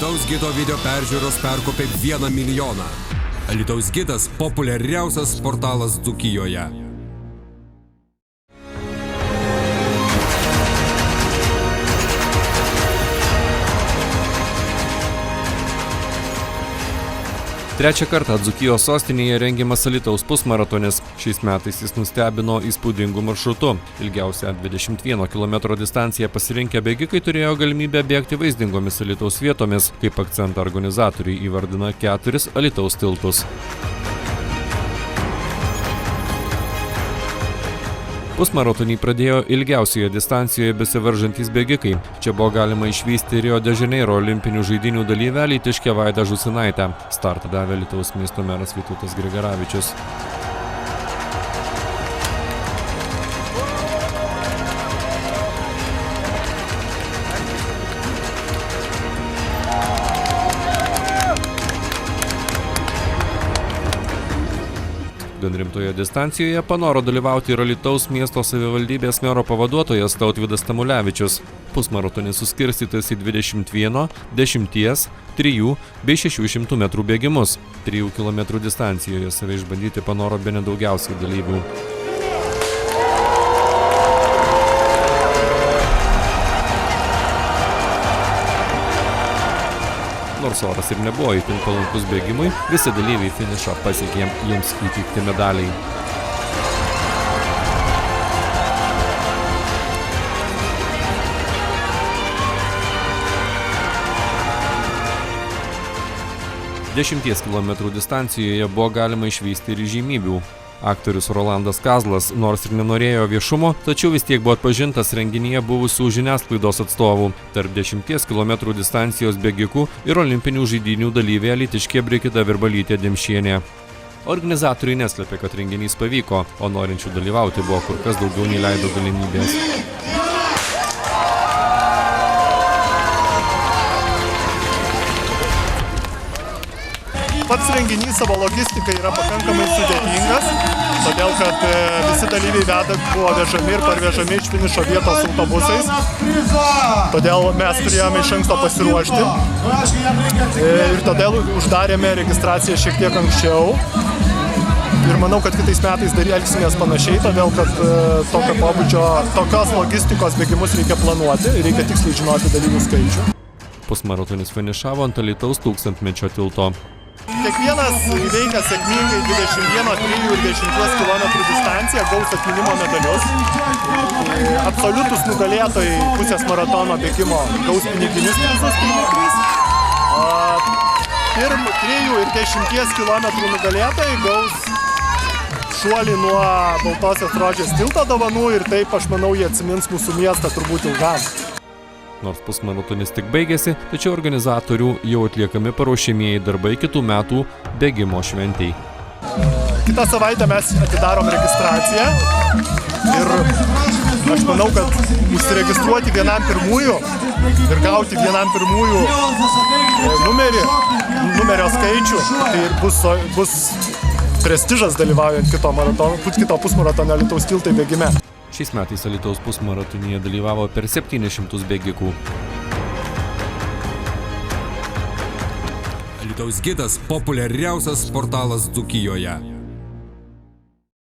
Alytaus gido video peržiūros perkopė 1 milijoną. Alytaus gidas – populiariausias portalas Dzūkijoje. Trečią kartą Dzūkijos sostinėje rengiamas Alytaus pusmaratonis. Šiais metais jis nustebino įspūdingu maršrutu. Ilgiausią 21 km distanciją pasirinkę bėgikai turėjo galimybę bėgti vaizdingomis Alytaus vietomis, kaip akcentą organizatoriai įvardina 4 Alytaus tiltus. Pusmaratonį pradėjo ilgiausioje distancijoje besivaržantys bėgikai. Čia buvo galima išvysti Rio de Janeiro olimpinių žaidynių dalyvę alytiškę Vaidą Žūsinaitę. Startą davė Alytaus miesto meras Vytautas Grigaravičius. Gan rimtoje distancijoje panoro dalyvauti ir Alytaus miesto savivaldybės mero pavaduotojas Tautvydas Tamulevičius. Pusmaratonis suskirstytas į 21, 10, 3 bei 600 metrų bėgimus. 3 km distancijoje save išbandyti panoro bene daugiausiai dalyvių. Nors oras ir nebuvo itin palankus bėgimui, visi dalyviai finišą pasiekė, jiems įteikti medaliai. Dešimties kilometrų distancijoje buvo galima išvysti ir įžymybių. Aktorius Rolandas Kazlas, nors ir nenorėjo viešumo, tačiau vis tiek buvo atpažintas renginyje buvusių žiniasklaidos atstovų. Tarp 10 km distancijos bėgikų ir olimpinių žaidynių dalyvė alytiškė Brigita Virbalytė Demšienė. Organizatoriai neslėpė, kad renginys pavyko, o norinčių dalyvauti buvo kur kas daugiau nei leido galimybės. Pats renginys savo logistika yra pakankamai sudėtingas, todėl kad visi dalyviai buvo vežami ir parvežami iš finišo vietos autobusais. Todėl mes turėjome iš anksto pasiruošti ir todėl uždarėme registraciją šiek tiek anksčiau. Ir manau, kad kitais metais dar elgsimės panašiai, todėl kad tokio pobūdžio, tokios logistikos bėgimus reikia planuoti ir reikia tiksliai žinoti dalyvių skaičių. Pusmaratonis finišavo ant Alytaus 1000-mečio tilto. Kiekvienas įveikęs sėkmingai 21, 3 ir 10 km distanciją gaus atminimo medalius. Absoliutus nugalėtojai pusės maratono bėgimo gaus piniginius prizus pinigais. 3 ir 10 km nugalėtojai gaus šuolį nuo Baltosios Rožės tilto dovanų ir taip, aš manau, jie atsimins mūsų miestą turbūt ilgam. Nors pusmaratonis tik baigėsi, tačiau organizatorių jau atliekami paruošiamieji darbai kitų metų bėgimo šventei. Kitą savaitę mes atidarom registraciją ir aš manau, kad užsiregistruoti vienam pirmųjų ir gauti vienam pirmųjų numerio skaičių, tai bus prestižas dalyvaujant kito pusmaratonio Alytaus tiltai bėgime. Šiais metais Alytaus pusmaratonyje dalyvavo per 700 bėgikų. Alytaus gidas – populiariausias portalas Dzūkijoje.